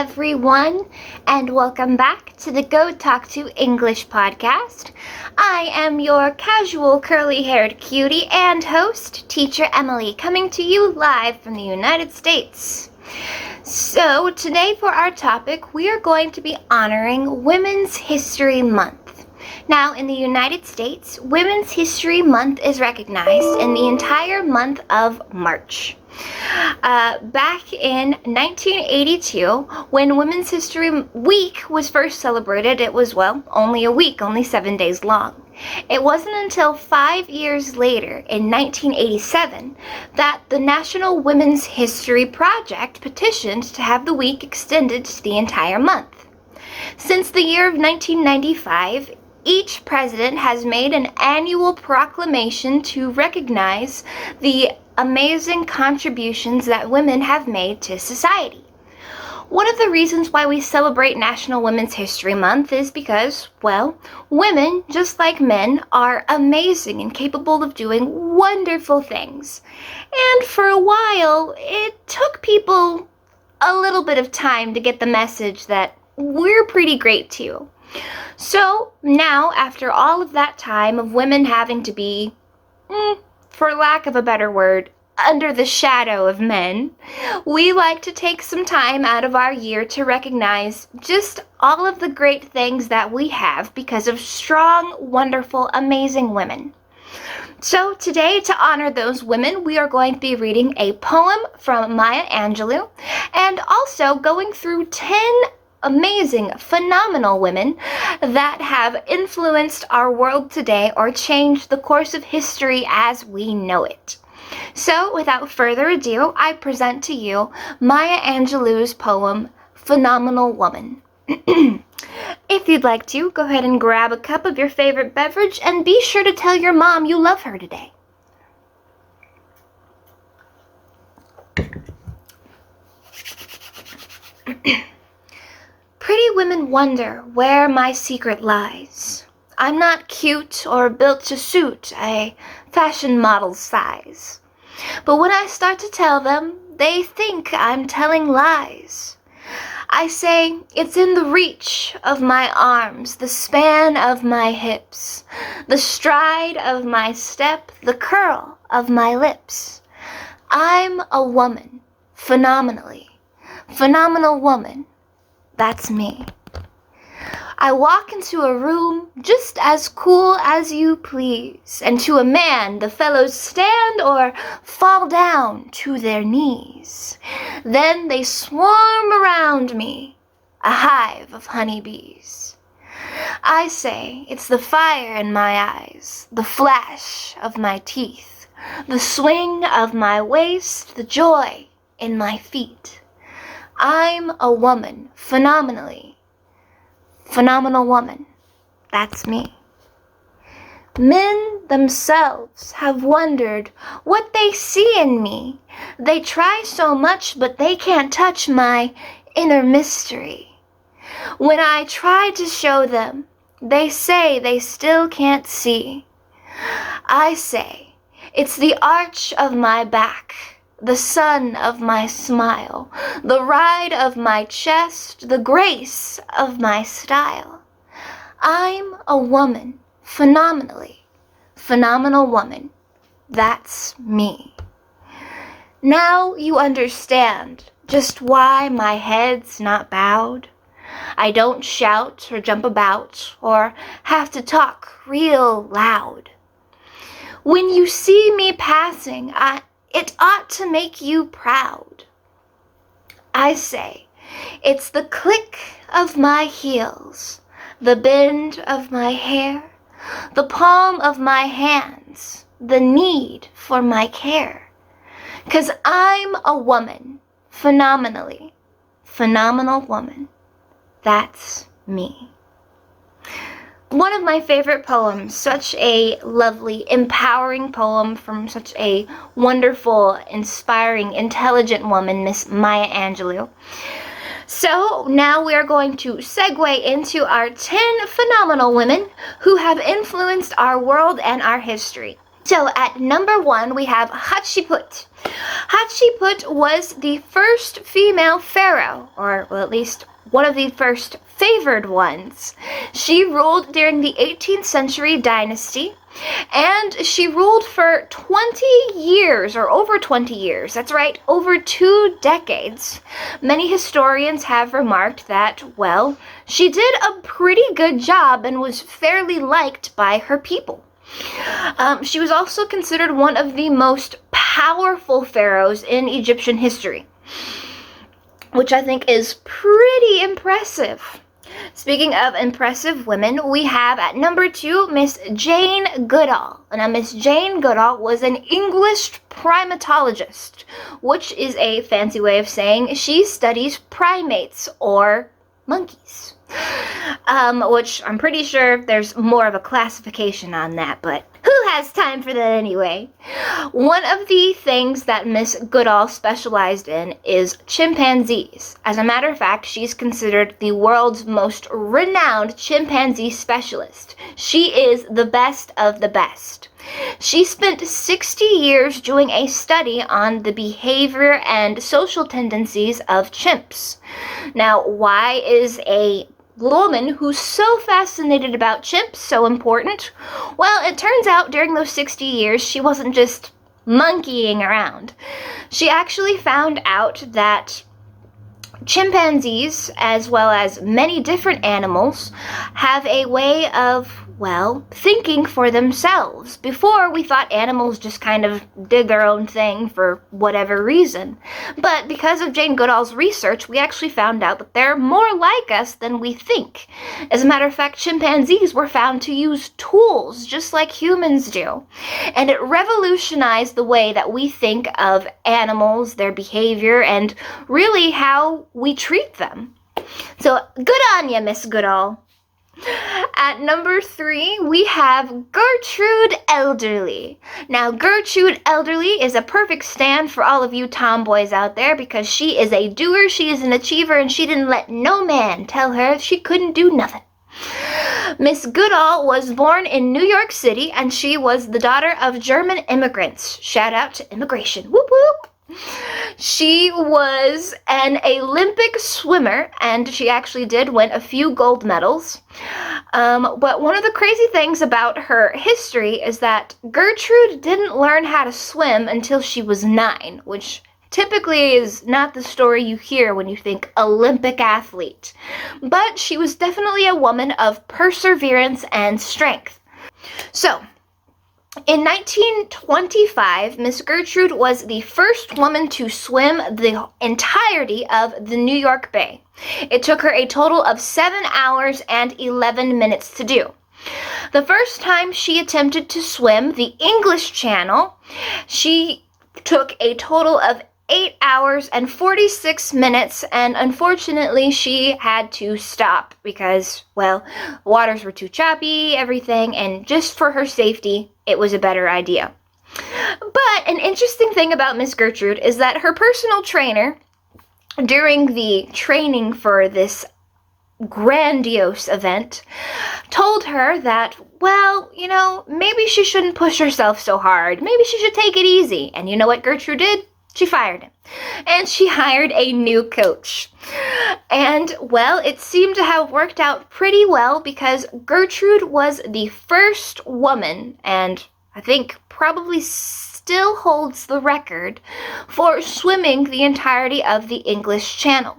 everyone, and welcome back to the GOTALKTO English podcast. I am your casual curly-haired cutie and host, Teacher Emily, coming to you live from the United States. So today for our topic, we are going to be honoring Women's History Month. Now, in the United States, Women's History Month is recognized in the entire month of March. Back in 1982, when Women's History Week was first celebrated, it was, only a week, only 7 days long. It wasn't until 5 years later, in 1987, that the National Women's History Project petitioned to have the week extended to the entire month. Since the year of 1995, each president has made an annual proclamation to recognize the amazing contributions that women have made to society. One of the reasons why we celebrate National Women's History Month is because, women, just like men, are amazing and capable of doing wonderful things. And for a while, it took people a little bit of time to get the message that we're pretty great too. So now, after all of that time of women having to be, for lack of a better word, under the shadow of men, we like to take some time out of our year to recognize just all of the great things that we have because of strong, wonderful, amazing women. So today, to honor those women, we are going to be reading a poem from Maya Angelou and also going through 10 amazing, phenomenal women that have influenced our world today or changed the course of history as we know it. So, without further ado, I present to you Maya Angelou's poem, Phenomenal Woman. If you'd like to, go ahead and grab a cup of your favorite beverage and be sure to tell your mom you love her today. Pretty women wonder where my secret lies. I'm not cute or built to suit a fashion model's size. But when I start to tell them, they think I'm telling lies. I say it's in the reach of my arms, the span of my hips, the stride of my step, the curl of my lips. I'm a woman, phenomenal woman. That's me. I walk into a room just as cool as you please, and to a man the fellows stand or fall down to their knees. Then they swarm around me, a hive of honeybees. I say it's the fire in my eyes, the flash of my teeth, the swing of my waist, the joy in my feet. I'm a woman, phenomenal woman. That's me. Men themselves have wondered what they see in me. They try so much, but they can't touch my inner mystery. When I try to show them, they say they still can't see. I say it's the arch of my back, the sun of my smile, the ride of my chest, the grace of my style. I'm a woman, phenomenal woman. That's me. Now you understand just why my head's not bowed. I don't shout or jump about or have to talk real loud. When you see me passing, it ought to make you proud. I say, it's the click of my heels, the bend of my hair, the palm of my hands, the need for my care. 'Cause I'm a woman, phenomenal woman. That's me. One of my favorite poems, such a lovely, empowering poem from such a wonderful, inspiring, intelligent woman, Miss Maya Angelou. So now we are going to segue into our 10 phenomenal women who have influenced our world and our history. So at number 1, we have Hatshepsut. Hatshepsut was the first female pharaoh, or well, at least one of the first favored ones. She ruled during the 18th century dynasty, and she ruled for 20 years, or over 20 years. That's right, over 2 decades. Many historians have remarked that, well, she did a pretty good job and was fairly liked by her people. She was also considered one of the most powerful pharaohs in Egyptian history, which I think is pretty impressive. Speaking of impressive women, we have at number 2, Miss Jane Goodall. Now, Miss Jane Goodall was an English primatologist, which is a fancy way of saying she studies primates, or monkeys. Which I'm pretty sure there's more of a classification on that, but who has time for that anyway? One of the things that Miss Goodall specialized in is chimpanzees. As a matter of fact, she's considered the world's most renowned chimpanzee specialist. She is the best of the best. She spent 60 years doing a study on the behavior and social tendencies of chimps. Now, why is a woman who's so fascinated about chimps so important? Well, it turns out during those 60 years, she wasn't just monkeying around. She actually found out that chimpanzees, as well as many different animals, have a way of, well, thinking for themselves. Before, we thought animals just kind of did their own thing for whatever reason. But because of Jane Goodall's research, we actually found out that they're more like us than we think. As a matter of fact, chimpanzees were found to use tools just like humans do. And it revolutionized the way that we think of animals, their behavior, and really how we treat them. So, good on ya, Miss Goodall. At number 3, we have Gertrude Elderly. Now, Gertrude Elderly is a perfect stand for all of you tomboys out there because she is a doer, she is an achiever, and she didn't let no man tell her she couldn't do nothing. Miss Goodall was born in New York City, and she was the daughter of German immigrants. Shout out to immigration. Whoop whoop! She was an Olympic swimmer, and she actually did win a few gold medals. But one of the crazy things about her history is that Gertrude didn't learn how to swim until she was 9, which typically is not the story you hear when you think Olympic athlete. But she was definitely a woman of perseverance and strength. So, in 1925, Miss Gertrude was the first woman to swim the entirety of the New York Bay. It took her a total of 7 hours and 11 minutes to do. The first time she attempted to swim the English Channel, she took a total of 8 hours and 46 minutes, and unfortunately she had to stop because, well, waters were too choppy, everything, and just for her safety, it was a better idea. But an interesting thing about Miss Gertrude is that her personal trainer, during the training for this grandiose event, told her that, well, maybe she shouldn't push herself so hard. Maybe she should take it easy. And you know what Gertrude did? She fired him. And she hired a new coach. And, well, it seemed to have worked out pretty well because Gertrude was the first woman, and I think probably still holds the record, for swimming the entirety of the English Channel.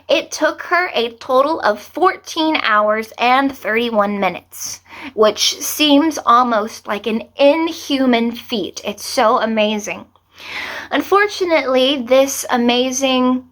It took her a total of 14 hours and 31 minutes, which seems almost like an inhuman feat. It's so amazing. Unfortunately, this amazing,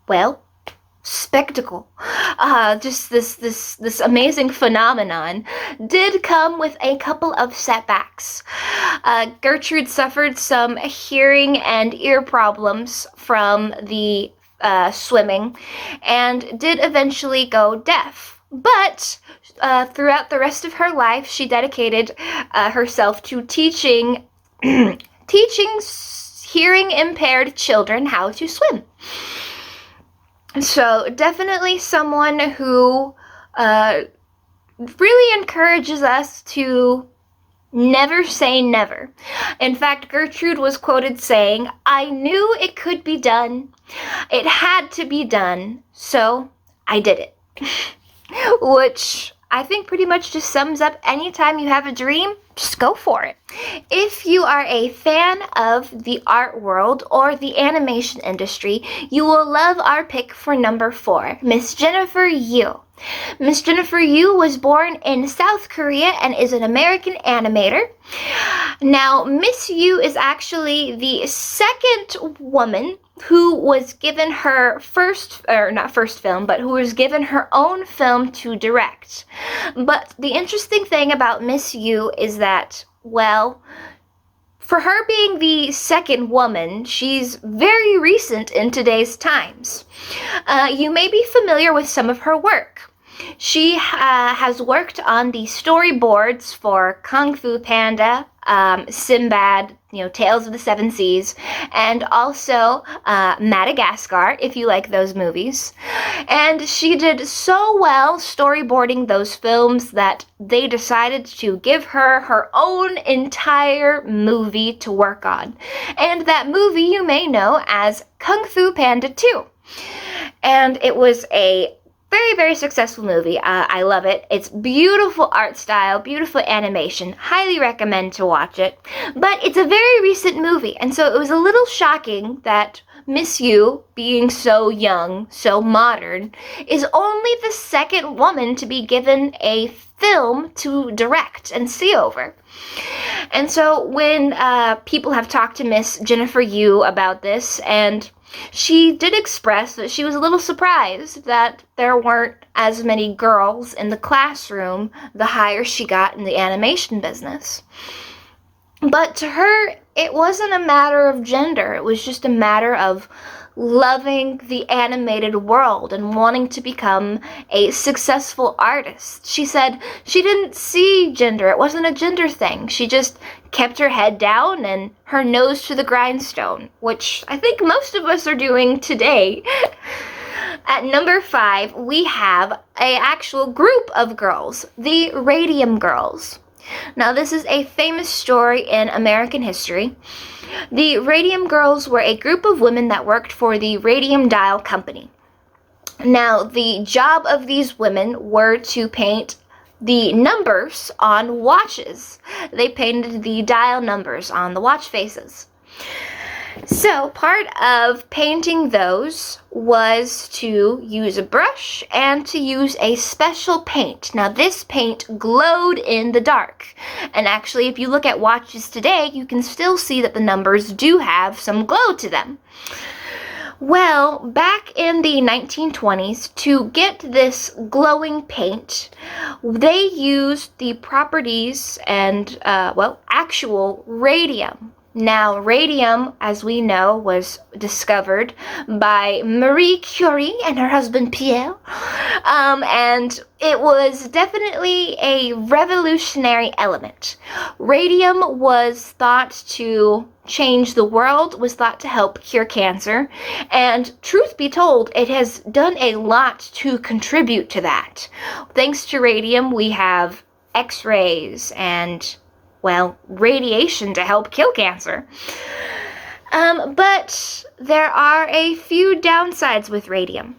well, spectacle, just this amazing phenomenon did come with a couple of setbacks. Gertrude suffered some hearing and ear problems from the swimming and did eventually go deaf. But throughout the rest of her life, she dedicated herself to teaching hearing impaired children how to swim. So definitely someone who really encourages us to Never say never. In fact, Gertrude was quoted saying, "I knew it could be done. It had to be done, so I did it." Which I think pretty much just sums up anytime you have a dream, just go for it. If you are a fan of the art world or the animation industry, you will love our pick for number 4, Miss Jennifer Yu. Miss Jennifer Yu was born in South Korea and is an American animator. Now, Miss Yu is actually the second woman who was given her who was given her own film to direct. But the interesting thing about Miss Yu is that, well, for her being the second woman, she's very recent in today's times. You may be familiar with some of her work. She has worked on the storyboards for Kung Fu Panda, Sinbad, Tales of the Seven Seas, and also Madagascar, if you like those movies. And she did so well storyboarding those films that they decided to give her her own entire movie to work on. And that movie you may know as Kung Fu Panda 2. And it was a very, very successful movie. I love it. It's beautiful art style, beautiful animation. Highly recommend to watch it. But it's a very recent movie, and so it was a little shocking that Miss Yu, being so young, so modern, is only the second woman to be given a film to direct and see over. And so when people have talked to Miss Jennifer Yu about this, and she did express that she was a little surprised that there weren't as many girls in the classroom the higher she got in the animation business. But to her, it wasn't a matter of gender. It was just a matter of loving the animated world and wanting to become a successful artist. She said she didn't see gender. It wasn't a gender thing. She just kept her head down and her nose to the grindstone, which I think most of us are doing today. At number 5, we have an actual group of girls, the Radium Girls. Now, this is a famous story in American history. The Radium Girls were a group of women that worked for the Radium Dial Company. Now, the job of these women were to paint the numbers on watches. They painted the dial numbers on the watch faces. So part of painting those was to use a brush and to use a special paint. Now this paint glowed in the dark. And actually, if you look at watches today, you can still see that the numbers do have some glow to them. Well, back in the 1920s, to get this glowing paint, they used the properties and, actual radium. Now, radium, as we know, was discovered by Marie Curie and her husband Pierre, and it was definitely a revolutionary element. Radium was thought to change the world, was thought to help cure cancer, and truth be told, it has done a lot to contribute to that. Thanks to radium, we have X-rays and radiation to help kill cancer. But there are a few downsides with radium.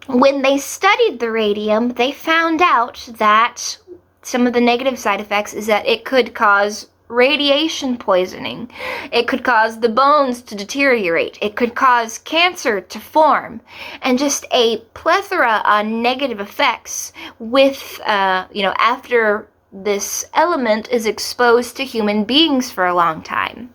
When they studied the radium, they found out that some of the negative side effects is that it could cause radiation poisoning. It could cause the bones to deteriorate. It could cause cancer to form, and just a plethora of negative effects with, after this element is exposed to human beings for a long time.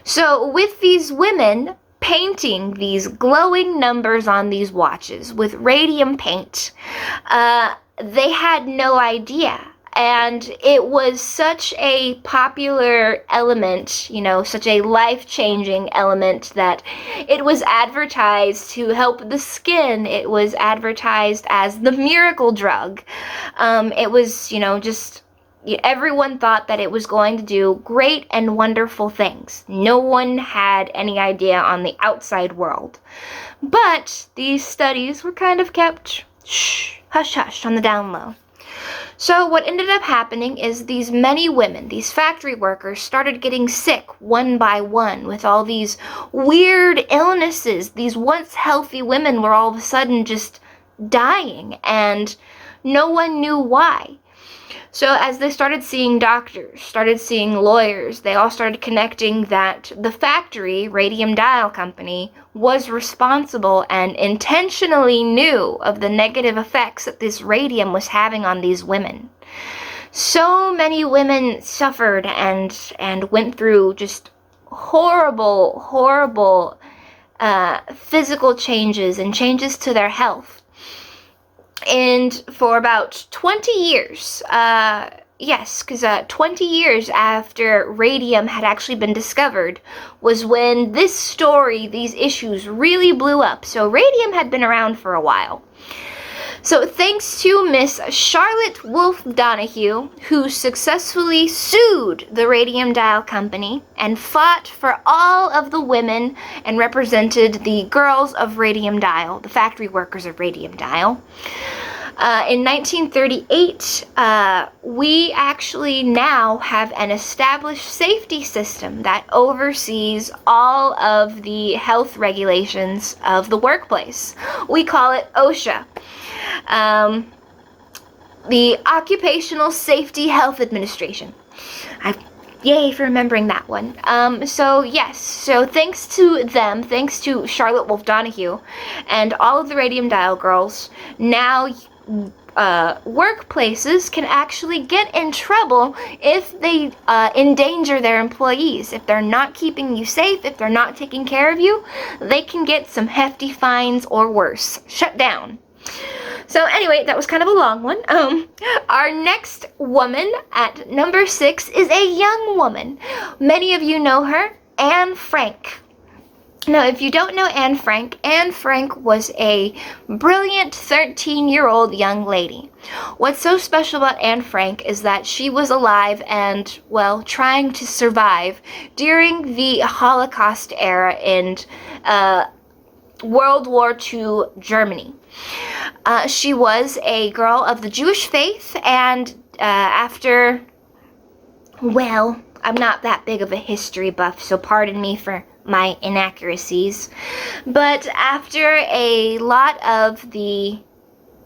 So with these women painting these glowing numbers on these watches with radium paint, they had no idea. And it was such a popular element, such a life-changing element, that it was advertised to help the skin. It was advertised as the miracle drug. It was, everyone thought that it was going to do great and wonderful things. No one had any idea on the outside world. But these studies were kind of kept hush-hush on the down low. So what ended up happening is these many women, these factory workers, started getting sick one by one with all these weird illnesses. These once healthy women were all of a sudden just dying, and no one knew why. So as they started seeing doctors, started seeing lawyers, they all started connecting that the factory, Radium Dial Company, was responsible and intentionally knew of the negative effects that this radium was having on these women. So many women suffered and went through just horrible physical changes and changes to their health. And for about 20 years, 20 years after radium had actually been discovered was when this story, these issues really blew up. So radium had been around for a while. So thanks to Miss Charlotte Wolfe Donahue, who successfully sued the Radium Dial Company and fought for all of the women and represented the girls of Radium Dial, the factory workers of Radium Dial. In 1938, we actually now have an established safety system that oversees all of the health regulations of the workplace. We call it OSHA. The Occupational Safety Health Administration. Yay for remembering that one. So thanks to them, thanks to Charlotte Wolfe Donahue and all of the Radium Dial girls, now workplaces can actually get in trouble if they endanger their employees. If they're not keeping you safe, if they're not taking care of you, they can get some hefty fines or worse, shut down. So anyway, that was kind of a long one. Our next woman at number 6 is a young woman. Many of you know her, Anne Frank. Now, if you don't know Anne Frank was a brilliant 13-year-old young lady. What's so special about Anne Frank is that she was alive and, well, trying to survive during the Holocaust era in World War II Germany. She was a girl of the Jewish faith, and I'm not that big of a history buff, so pardon me for my inaccuracies. But after a lot of the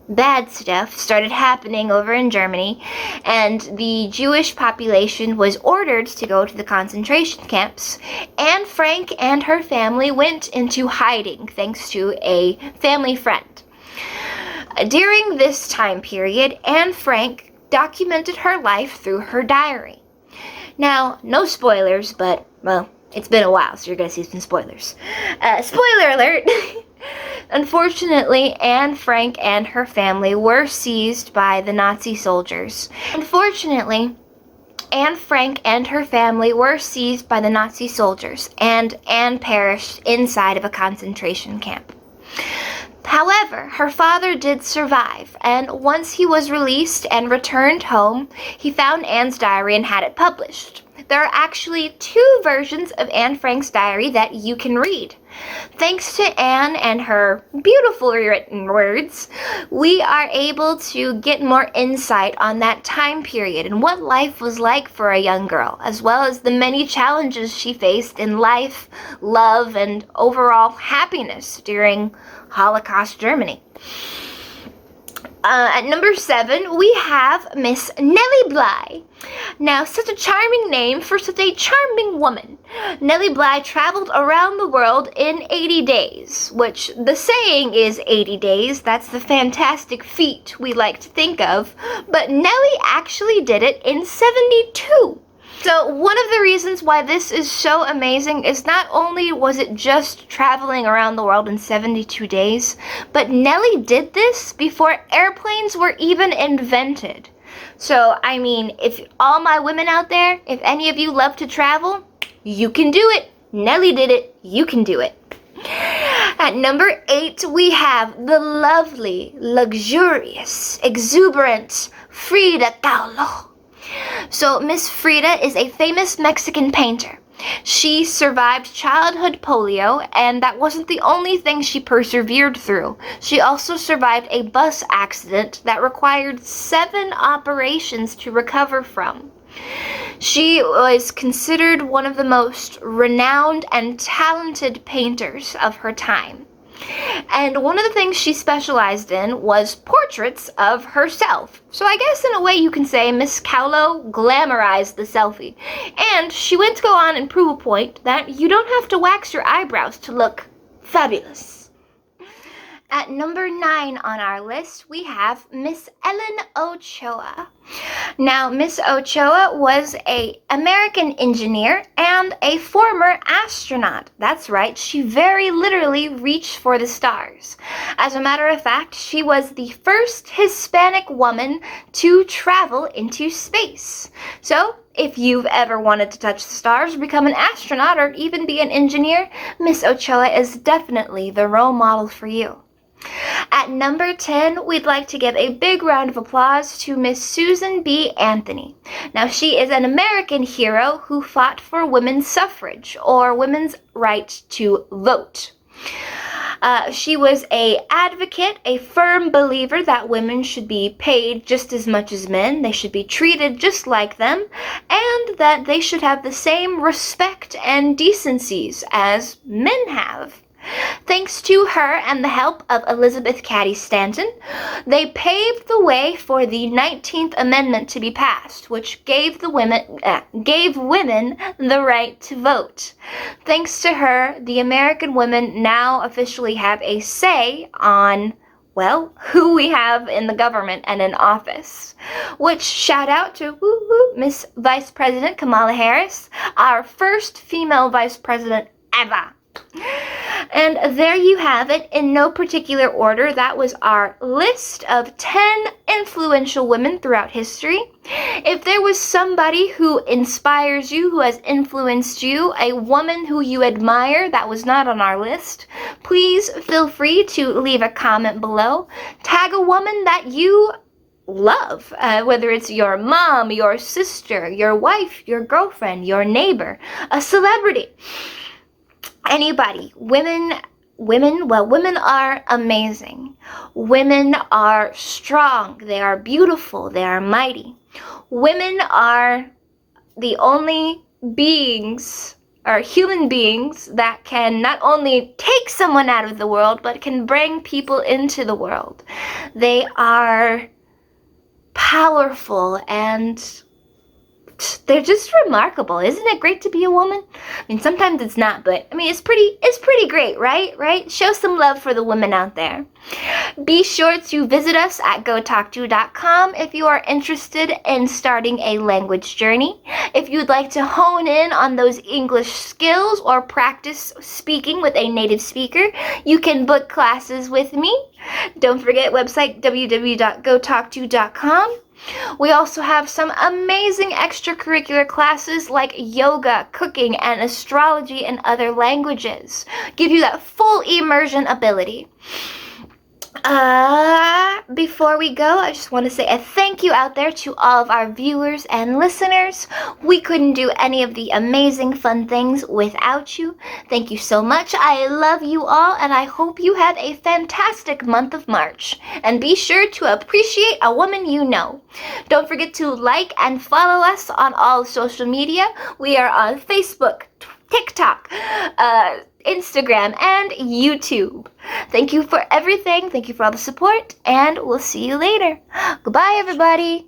bad stuff started happening over in Germany, and the Jewish population was ordered to go to the concentration camps, Anne Frank and her family went into hiding thanks to a family friend. During this time period, Anne Frank documented her life through her diary. Now, no spoilers, but, well, it's been a while, so you're going to see some spoilers. Spoiler alert! Unfortunately, Anne Frank and her family were seized by the Nazi soldiers. Unfortunately, Anne Frank and her family were seized by the Nazi soldiers, and Anne perished inside of a concentration camp. However, her father did survive, and once he was released and returned home, he found Anne's diary and had it published. There are actually 2 versions of Anne Frank's diary that you can read. Thanks to Anne and her beautifully written words, we are able to get more insight on that time period and what life was like for a young girl, as well as the many challenges she faced in life, love, and overall happiness during Holocaust Germany. At number 7, we have Miss Nelly Bligh. Now, such a charming name for such a charming woman. Nelly Bligh traveled around the world in 80 days, which the saying is 80 days. That's the fantastic feat we like to think of. But Nelly actually did it in 72. So one of the reasons why this is so amazing is not only was it just traveling around the world in 72 days, but Nelly did this before airplanes were even invented. So, I mean, if all my women out there, if any of you love to travel, you can do it. Nelly did it. You can do it. At number 8, we have the lovely, luxurious, exuberant Frida Taulo. So Miss Frida is a famous Mexican painter. She survived childhood polio, and that wasn't the only thing she persevered through. She also survived a bus accident that required 7 operations to recover from. She was considered one of the most renowned and talented painters of her time. And one of the things she specialized in was portraits of herself. So I guess in a way you can say Miss Taulo glamorized the selfie. And she went to go on and prove a point that you don't have to wax your eyebrows to look fabulous. At number 9 on our list, we have Miss Ellen Ochoa. Now, Miss Ochoa was an American engineer and a former astronaut. That's right, she very literally reached for the stars. As a matter of fact, she was the first Hispanic woman to travel into space. So, if you've ever wanted to touch the stars, become an astronaut, or even be an engineer, Miss Ochoa is definitely the role model for you. At number 10, we'd like to give a big round of applause to Miss Susan B. Anthony. Now, she is an American hero who fought for women's suffrage, or women's right to vote. She was an advocate, a firm believer that women should be paid just as much as men, they should be treated just like them, and that they should have the same respect and decencies as men have. Thanks to her and the help of Elizabeth Cady Stanton, they paved the way for the 19th Amendment to be passed, which gave women the right to vote. Thanks to her, the American women now officially have a say on, well, who we have in the government and in office. Which, shout out to Miss Vice President Kamala Harris, our first female vice president ever. And there you have it, in no particular order. That was our list of 10 influential women throughout history. If there was somebody who inspires you, who has influenced you, a woman who you admire that was not on our list, please feel free to leave a comment below. Tag a woman that you love, whether it's your mom, your sister, your wife, your girlfriend, your neighbor, a celebrity. Anybody. Women are amazing. Women are strong. They are beautiful. They are mighty. Women are the only beings, or human beings, that can not only take someone out of the world, but can bring people into the world. They are powerful and they're just remarkable. Isn't it great to be a woman? I mean, sometimes it's not, but I mean, it's pretty great, right? Show some love for the women out there. Be sure to visit us at GOTALKTO.com if you are interested in starting a language journey. If you'd like to hone in on those English skills or practice speaking with a native speaker, you can book classes with me. Don't forget website www.gotalkto.com. We also have some amazing extracurricular classes like yoga, cooking, and astrology and other languages. Give you that full immersion ability. Before we go, I just want to say a thank you out there to all of our viewers and listeners. We couldn't do any of the amazing fun things without you. Thank you so much. I love you all, and I hope you have a fantastic month of March. And be sure to appreciate a woman you know. Don't forget to like and follow us on all social media. We are on Facebook, TikTok, Instagram, and YouTube. Thank you for everything. Thank you for all the support, and we'll see you later. Goodbye, everybody.